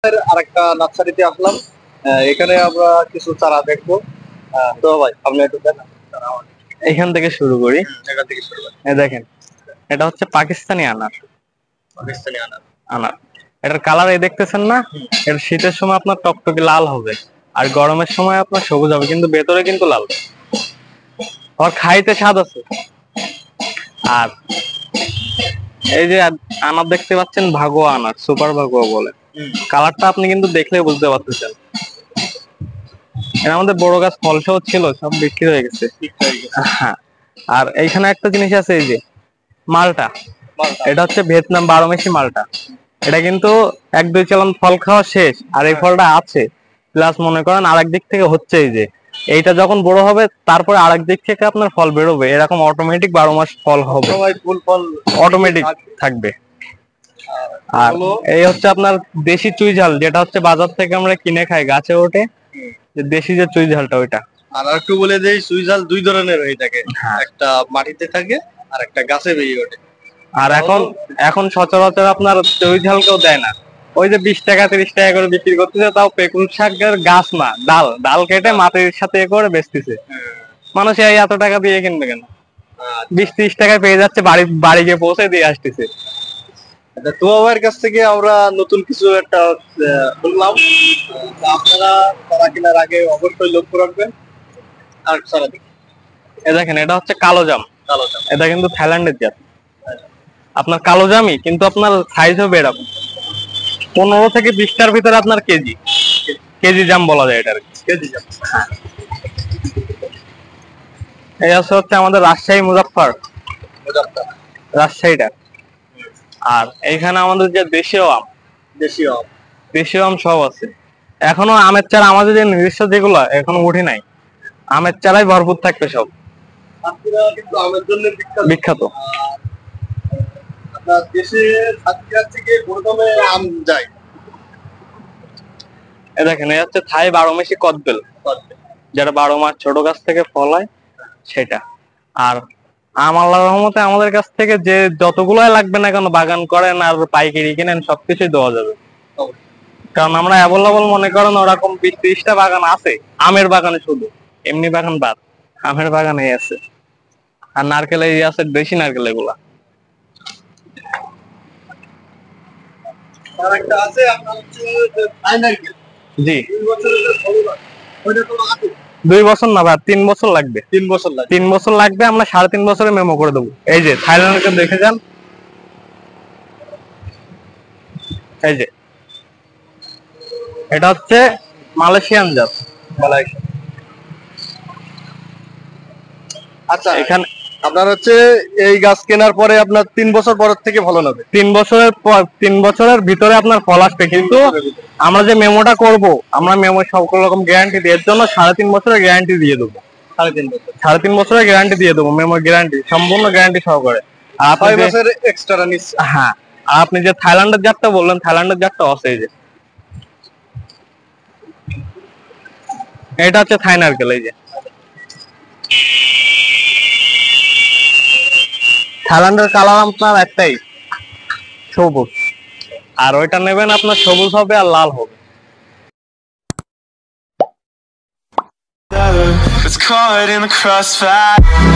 আরেকটা নার্সারিতে আসলাম। এখানে আমরা কিছু চারা দেখবো। তো ভাই আপনি একটু দেখান চারা আমাদের। এখান থেকে শুরু করি। এখান থেকে শুরু করি। এই দেখেন, এটা হচ্ছে পাকিস্তানি আনার। পাকিস্তানি আনার। আনার এটার কালার এই দেখতেছেন না? এটা শীতের সময় আপনার টকটকে লাল হবে, আর গরমের সময় আপনার সবুজ হবে, কিন্তু ভেতরে কিন্তু লাল। আর খাইতে স্বাদ আছে। আর এই যে আনার দেখতে পাচ্ছেন, ভাগোয়া আনার, সুপার ভাগোয়া বলে। কালারটা আপনি কিন্তু দেখলে বুঝতে পারতেছেন। এর আমাদের বড় গাছ ফলসহ ছিল, সব বিক্রি হয়ে গেছে। হ্যাঁ। আর এইখানে একটা জিনিস আছে, এই যে মালটা, এটা হচ্ছে ভিয়েতনাম 12 মাসি মালটা। এটা কিন্তু 1-2 চালান ফল খাওয়া শেষ, আর এই ফলটা আছে। প্লাস মনে করেন আরেক দিক থেকে হচ্ছে, এই যে এইটা যখন বড় হবে তারপরে আরেক দিক থেকে আপনার ফল বেরোবে, এরকম অটোমেটিক 12 মাস ফল হবে, ফুল ফল অটোমেটিক থাকবে। আর এই হচ্ছে আপনার দেশি চুই ঝাল, যেটা হচ্ছে বাজার থেকে আমরা কিনে খাই, গাছে ওঠে যে দেশি যে চুই ঝালটা, ওইটা। আর একটু বলে দেই, চুই ঝাল দুই ধরনের হয়ে থাকে, একটা মাটিতে থাকে আর একটা গাছে বেরিয়ে ওঠে। আর এখন সচরাচর আপনার চুই ঝাল কেউ দেয় না। ওই যে 20 টাকা 30 টাকা করে বিক্রি করতেছে, তাও পেকুন শাকের গাছ না, ডাল ডাল কেটে মাটির সাথে করে বেচতেছে। মানুষ এই এত টাকা দিয়ে কিনবে কেন? 20-30 টাকায় পেয়ে যাচ্ছে, বাড়ি বাড়ি গিয়ে পৌঁছে দিয়ে আসতেছে। তো আমার কাছ থেকে আমরা নতুন কিছু একটা শুনলাম। আপনারা চারা কেনার আগে অবশ্যই লক্ষ্য রাখবেন। আর চারা দেখি, দেখেন, এটা হচ্ছে কালো জাম। কালো জাম, এটা কিন্তু থাইল্যান্ডের জাত। আপনার কালো জামই, কিন্তু আপনার সাইজ হবে এরকম 15 থেকে 20টার ভিতরে আপনার কেজি কেজি জাম বলা যায় এটার। কেজি জাম। এই হচ্ছে আমাদের রাজশাহী মুজাফফর, রাজশাহীটা। আর এইখানে আমাদের যে দেশীয় আম, দেশীয় আম সব আছে। এখনো আমের চারা, আমাদের যে নিজস্ব যেগুলো এখনো উঠে নাই, আমের চারাই ভরপুর থাকবে সব। কিন্তু আমের জন্য বিখ্যাত। আপনার দেশে সাতক্ষীরা থেকে বড়দমে আম যায়। দেখেন, এই হচ্ছে থাই 12 মাসি কদবেল, যেটা 12 মাস ছোট গাছ থেকে ফল হয় সেটা। আর আম আল্লাহর রহমতে আমাদের কাছ থেকে যে যতগুলাই লাগবে না কেন, বাগান করেন আর পাইকারি কিনেন, সবকিছুই দেওয়া যাবে। কারণ আমরা অ্যাভেলেবল, মনে করেন ওরকম 20-30টা বাগান আছে আমের বাগানে, শুধু এমনি বাগান বাদ, আমের বাগানে আছে। আর নারকেল এই আছে, দেশি নারকেল এগুলা। আরেকটা আছে আপনার হচ্ছে থাই নারকেল। জি। 2 বছরের যে ফলন, ওইটা তো আছে। 2 বছর না ভাই, 3 বছর লাগবে। 3 বছর লাগবে। 3 বছর লাগবে, আমরা 3.5 বছরে মেমো করে দেবো। এই যে থাইল্যান্ডকে দেখে যান, এই যে এটা হচ্ছে মালয়েশিয়ান জাত। মালয়েশিয়া। আচ্ছা, এখানে আপনার হচ্ছে এই গাছ কেনার পরে আপনার 3 বছর পর থেকে ফলন হবে। 3 বছরের ভিতরে আপনার ফল আসবে, কিন্তু আমরা যে মেমোটা করব, আমরা মেমো সকল রকম গ্যারান্টি দিয়ে, এর জন্য 3.5 বছরের গ্যারান্টি দিয়ে দেবো। 3.5 বছর। 3.5 বছরের গ্যারান্টি দিয়ে দেবো, মেমো গ্যারান্টি, সম্পূর্ণ গ্যারান্টি সহকারে। আর 6 মাসের এক্সট্রা নিচ্ছে। হ্যাঁ, আর আপনি যে থাইল্যান্ডের জাতটা বললেন, থাইল্যান্ডের জাতটা আছে, এই যে এটা হচ্ছে থাই নারকেল। এই যে থাইল্যান্ডের কালার আপনার একটাই, সবুজ। আর ওইটা নেবেন আপনার সবুজ হবে আর লাল হবে। It's caught in the crossfire.